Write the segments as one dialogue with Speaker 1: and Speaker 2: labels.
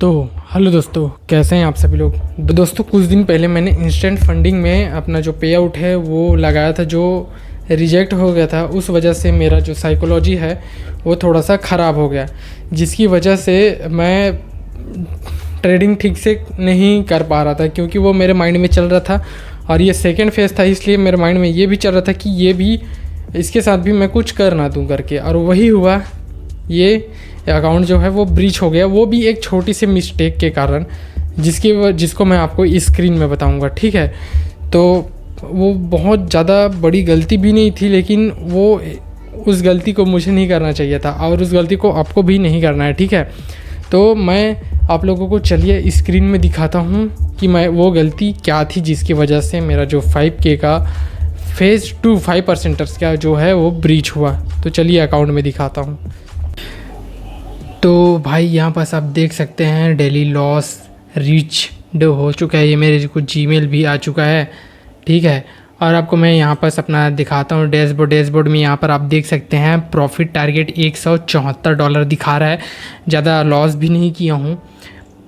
Speaker 1: तो हेलो दोस्तों, कैसे हैं आप सभी लोग। दोस्तों कुछ दिन पहले मैंने इंस्टेंट फंडिंग में अपना जो पे आउट है वो लगाया था, जो रिजेक्ट हो गया था। उस वजह से मेरा जो साइकोलॉजी है वो थोड़ा सा ख़राब हो गया, जिसकी वजह से मैं ट्रेडिंग ठीक से नहीं कर पा रहा था, क्योंकि वो मेरे माइंड में चल रहा था। और ये सेकेंड फेज़ था, इसलिए मेरे माइंड में ये भी चल रहा था कि ये भी, इसके साथ भी मैं कुछ कर ना दूँ करके। और वही हुआ, ये अकाउंट जो है वो ब्रीच हो गया, वो भी एक छोटी सी मिस्टेक के कारण, जिसको मैं आपको स्क्रीन में बताऊंगा, ठीक है। तो वो बहुत ज़्यादा बड़ी गलती भी नहीं थी, लेकिन वो उस गलती को मुझे नहीं करना चाहिए था, और उस गलती को आपको भी नहीं करना है, ठीक है। तो मैं आप लोगों को चलिए स्क्रीन में दिखाता हूँ कि मैं वो गलती क्या थी जिसकी वजह से मेरा जो 5K का फेज़ 2 5% का जो है वो ब्रीच हुआ। तो चलिए अकाउंट में दिखाता हूँ। तो भाई यहाँ पास आप देख सकते हैं डेली लॉस रीच्ड हो चुका है, ये मेरे को जीमेल भी आ चुका है, ठीक है। और आपको मैं यहाँ पास अपना दिखाता हूँ डैशबोर्ड में। यहाँ पर आप देख सकते हैं प्रॉफिट टारगेट $174 दिखा रहा है, ज़्यादा लॉस भी नहीं किया हूँ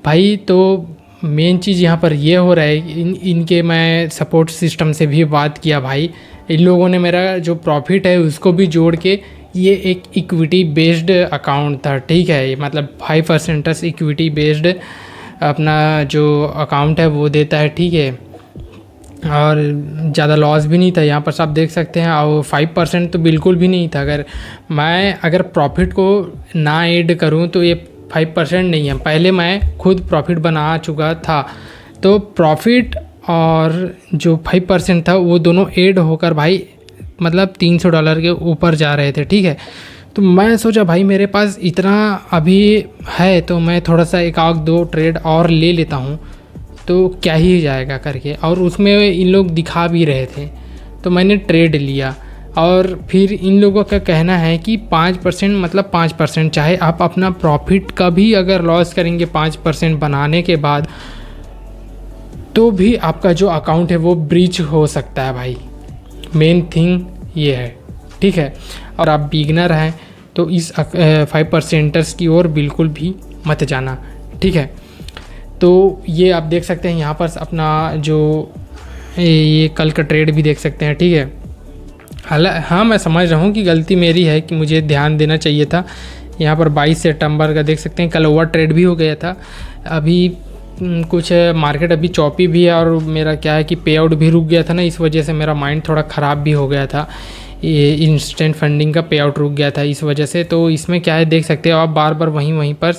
Speaker 1: भाई। तो मेन चीज़ यहाँ पर ये हो रहा है, इनके मैं सपोर्ट सिस्टम से भी बात किया भाई। इन लोगों ने मेरा जो प्रॉफिट है उसको भी जोड़ के, ये एक इक्विटी बेस्ड अकाउंट था, ठीक है। मतलब 5% इक्विटी बेस्ड अपना जो अकाउंट है वो देता है, ठीक है। और ज़्यादा लॉस भी नहीं था, यहाँ पर आप देख सकते हैं। और 5% तो बिल्कुल भी नहीं था। अगर प्रॉफिट को ना ऐड करूँ तो ये 5% नहीं है। पहले मैं खुद प्रॉफिट बना चुका था, तो प्रॉफिट और जो 5% था वो दोनों ऐड होकर भाई मतलब $300 के ऊपर जा रहे थे, ठीक है। तो मैं सोचा भाई मेरे पास इतना अभी है, तो मैं थोड़ा सा एक आध दो ट्रेड और ले लेता हूँ, तो क्या ही जाएगा करके। और उसमें इन लोग दिखा भी रहे थे, तो मैंने ट्रेड लिया। और फिर इन लोगों का कहना है कि 5% मतलब 5%, चाहे आप अपना प्रॉफिट का भी अगर लॉस करेंगे 5% बनाने के बाद, तो भी आपका जो अकाउंट है वो ब्रीच हो सकता है भाई। मेन थिंग ये है, ठीक है। और आप बिगनर हैं तो इस 5%ers की ओर बिल्कुल भी मत जाना, ठीक है। तो ये आप देख सकते हैं यहाँ पर अपना जो ये कल का ट्रेड भी देख सकते हैं, ठीक है। हाँ, मैं समझ रहा हूँ कि गलती मेरी है कि मुझे ध्यान देना चाहिए था। यहाँ पर 22 सितंबर का देख सकते हैं, कल ओवर ट्रेड भी हो गया था। अभी कुछ मार्केट अभी चौपी भी है, और मेरा क्या है कि पे आउट भी रुक गया था ना, इस वजह से मेरा माइंड थोड़ा ख़राब भी हो गया था। ये इंस्टेंट फंडिंग का पे आउट रुक गया था इस वजह से। तो इसमें क्या है देख सकते हो आप, बार बार वहीं पर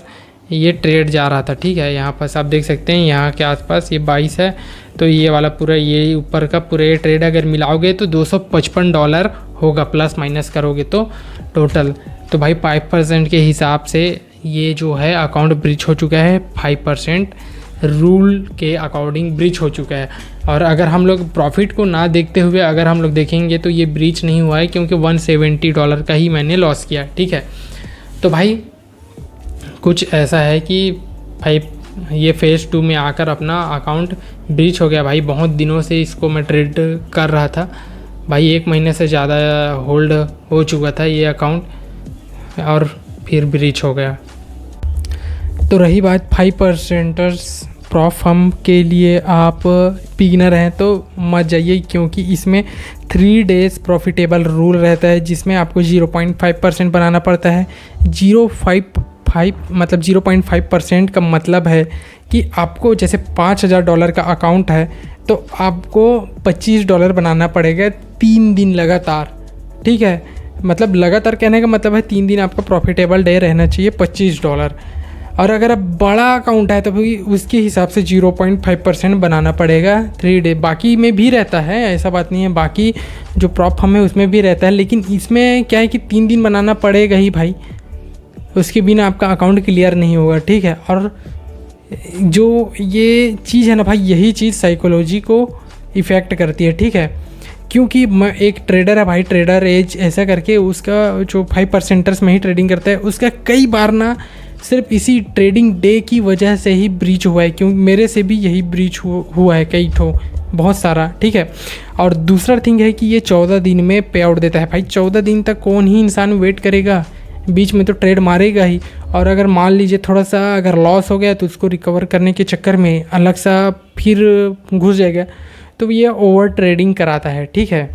Speaker 1: ये ट्रेड जा रहा था, ठीक है। यहाँ पर आप देख सकते हैं, यहाँ के आसपास ये 22 है, तो ये वाला पूरा ये ऊपर का पूरा ये ट्रेड अगर मिलाओगे तो $255 होगा, प्लस माइनस करोगे तो टोटल। तो भाई 5% के हिसाब से ये जो है अकाउंट ब्रीच हो चुका है, 5% रूल के अकॉर्डिंग ब्रीच हो चुका है। और अगर हम लोग प्रॉफिट को ना देखते हुए अगर हम लोग देखेंगे तो ये ब्रीच नहीं हुआ है, क्योंकि $170 का ही मैंने लॉस किया, ठीक है। तो भाई कुछ ऐसा है कि भाई ये फेज़ 2 में आकर अपना अकाउंट ब्रीच हो गया भाई। बहुत दिनों से इसको मैं ट्रेड कर रहा था भाई, 1 महीने से ज़्यादा होल्ड हो चुका था ये अकाउंट, और फिर ब्रीच हो गया। तो रही बात 5%ers प्रॉफम के लिए, आप बिगिनर हैं तो मत जाइए, क्योंकि इसमें 3 डेज़ प्रॉफिटेबल रूल रहता है, जिसमें आपको 0.5% बनाना पड़ता है। 0.5% का मतलब है कि आपको जैसे $5000 का अकाउंट है, तो आपको $25 बनाना पड़ेगा 3 दिन लगातार, ठीक है। मतलब लगातार कहने का मतलब है 3 दिन आपका प्रॉफिटेबल डे रहना चाहिए, $25। और अगर आप बड़ा अकाउंट है तो भी उसके हिसाब से 0.5% बनाना पड़ेगा 3 डे। बाकी में भी रहता है, ऐसा बात नहीं है, बाकी जो प्रॉप हमें उसमें भी रहता है, लेकिन इसमें क्या है कि 3 दिन बनाना पड़ेगा ही भाई, उसके बिना आपका अकाउंट क्लियर नहीं होगा, ठीक है। और जो ये चीज़ है ना भाई, यही चीज़ साइकोलॉजी को इफ़ेक्ट करती है, ठीक है। क्योंकि मैं एक ट्रेडर है भाई, ट्रेडर एज ऐसा करके, उसका जो 5%ers में ही ट्रेडिंग करता है, उसका कई बार ना सिर्फ इसी ट्रेडिंग डे की वजह से ही ब्रीच हुआ है। क्योंकि मेरे से भी यही ब्रीच हुआ है कई ठो, बहुत सारा, ठीक है। और दूसरा थिंग है कि ये 14 दिन में पे आउट देता है भाई। 14 दिन तक कौन ही इंसान वेट करेगा बीच में तो ट्रेड मारेगा ही, और अगर मान लीजिए थोड़ा सा अगर लॉस हो गया तो उसको रिकवर करने के चक्कर में अलग सा फिर घुस जाएगा, तो ये ओवर ट्रेडिंग कराता है। ठीक है,